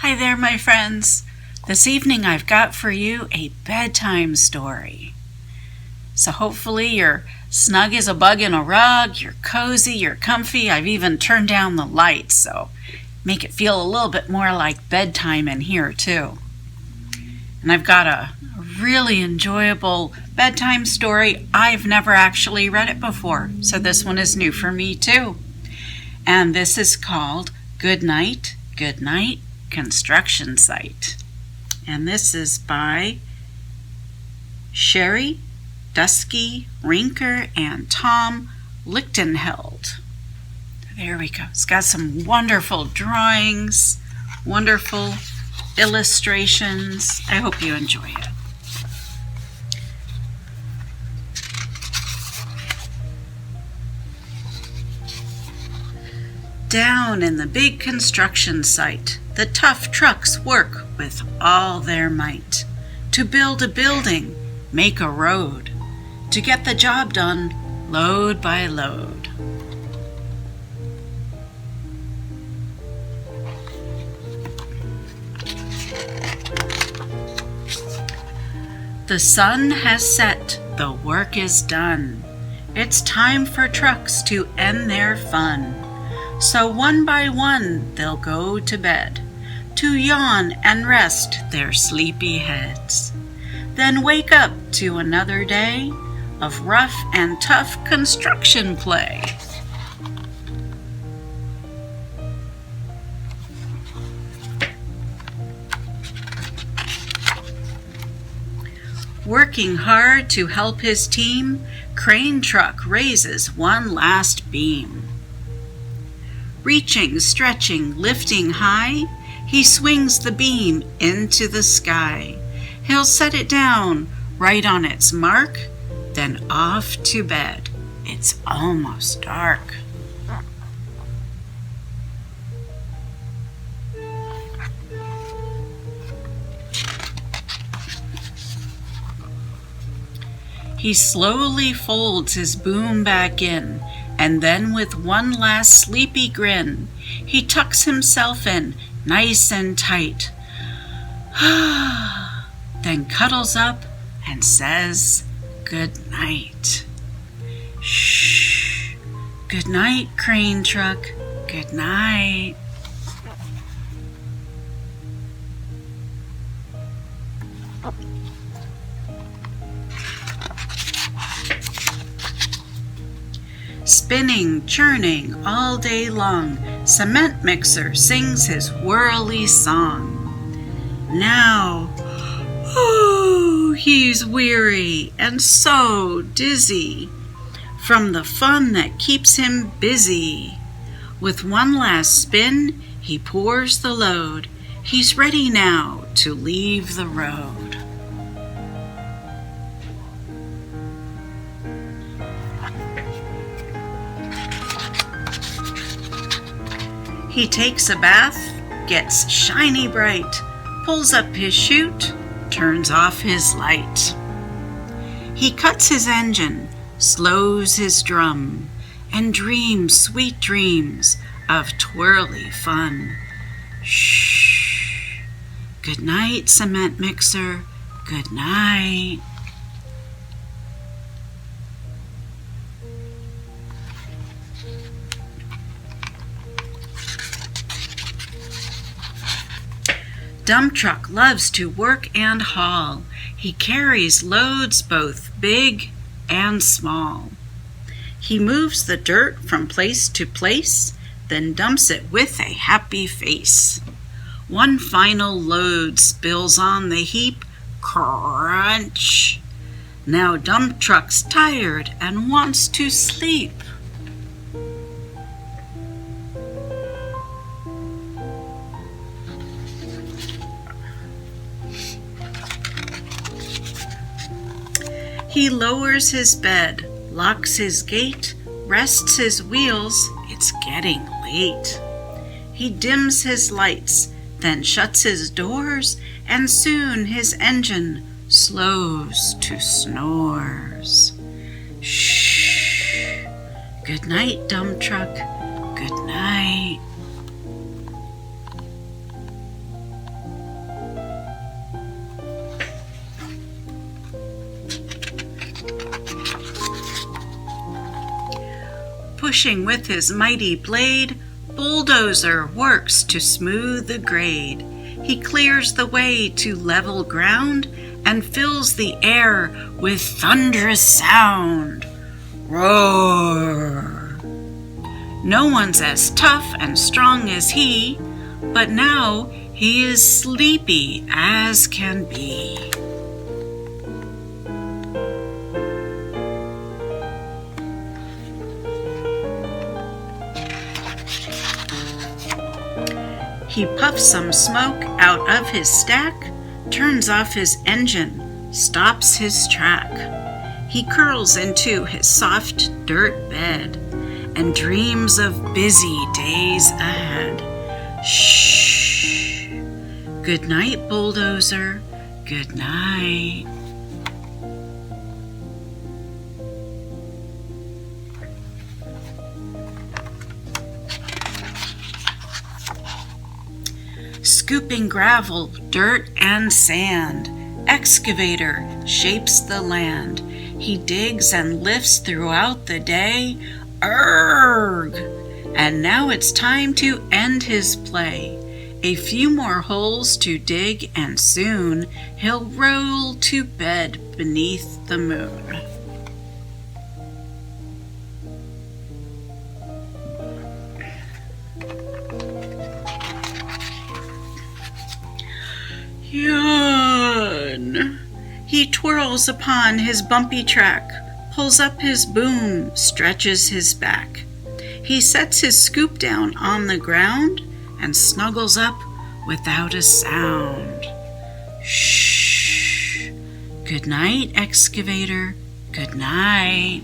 Hi there, my friends. This evening I've got for you a bedtime story. So hopefully you're snug as a bug in a rug, you're cozy, you're comfy. I've even turned down the lights, so make it feel a little bit more like bedtime in here too. And I've got a really enjoyable bedtime story. I've never actually read it before, so this one is new for me too. And this is called Goodnight, Goodnight Construction Site. And this is by Sherry, Dusky, Rinker, and Tom Lichtenheld. There we go. It's got some wonderful drawings, wonderful illustrations. I hope you enjoy it. Down in the big construction site, the tough trucks work with all their might to build a building, make a road, to get the job done load by load. The sun has set, the work is done. It's time for trucks to end their fun. So one by one they'll go to bed, to yawn and rest their sleepy heads. Then wake up to another day of rough and tough construction play. Working hard to help his team, crane truck raises one last beam. Reaching, stretching, lifting high, he swings the beam into the sky. He'll set it down right on its mark, then off to bed. It's almost dark. He slowly folds his boom back in, and then with one last sleepy grin, he tucks himself in nice and tight. Then cuddles up and says good night. Shh. Good night, crane truck. Good night. Spinning, churning all day long, cement mixer sings his whirly song. Now, he's weary and so dizzy from the fun that keeps him busy. With one last spin, he pours the load. He's ready now to leave the road. He takes a bath, gets shiny bright, pulls up his chute, turns off his light. He cuts his engine, slows his drum, and dreams sweet dreams of twirly fun. Shh. Good night, cement mixer. Good night. Dump truck loves to work and haul. He carries loads both big and small. He moves the dirt from place to place, then dumps it with a happy face. One final load spills on the heap. Crunch! Now dump truck's tired and wants to sleep. He lowers his bed, locks his gate, rests his wheels. It's getting late. He dims his lights, then shuts his doors, and soon his engine slows to snores. Shh. Good night, dump truck. Good night. Pushing with his mighty blade, Bulldozer works to smooth the grade. He clears the way to level ground and fills the air with thunderous sound. Roar! No one's as tough and strong as he, but now he is sleepy as can be. He puffs some smoke out of his stack, turns off his engine, stops his track. He curls into his soft dirt bed and dreams of busy days ahead. Shh. Good night, Bulldozer. Good night. Scooping gravel, dirt, and sand, excavator shapes the land. He digs and lifts throughout the day. Urgh! And now it's time to end his play. A few more holes to dig, and soon he'll roll to bed beneath the moon. Yawn. He twirls upon his bumpy track, pulls up his boom, stretches his back. He sets his scoop down on the ground and snuggles up without a sound. Shh. Good night, excavator. Good night.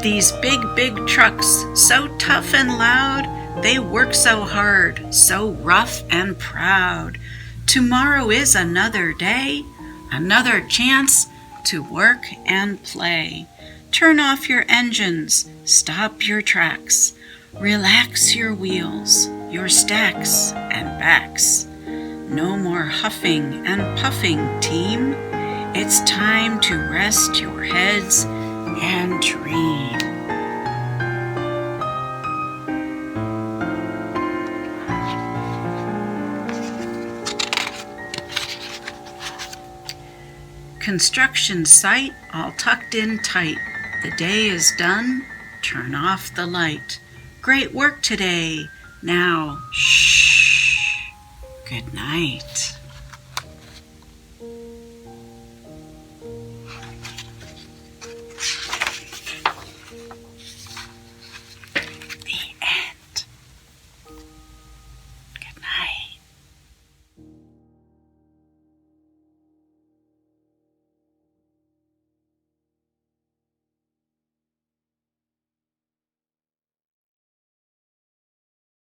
These big trucks, so tough and loud, they work so hard, so rough and proud. Tomorrow is another day, another chance to work and play. Turn off your engines, stop your tracks, relax your wheels, your stacks and backs. No more huffing and puffing, team. It's time to rest your heads and dream. Construction site all tucked in tight. The day is done, turn off the light. Great work today. Now, shh. Good night.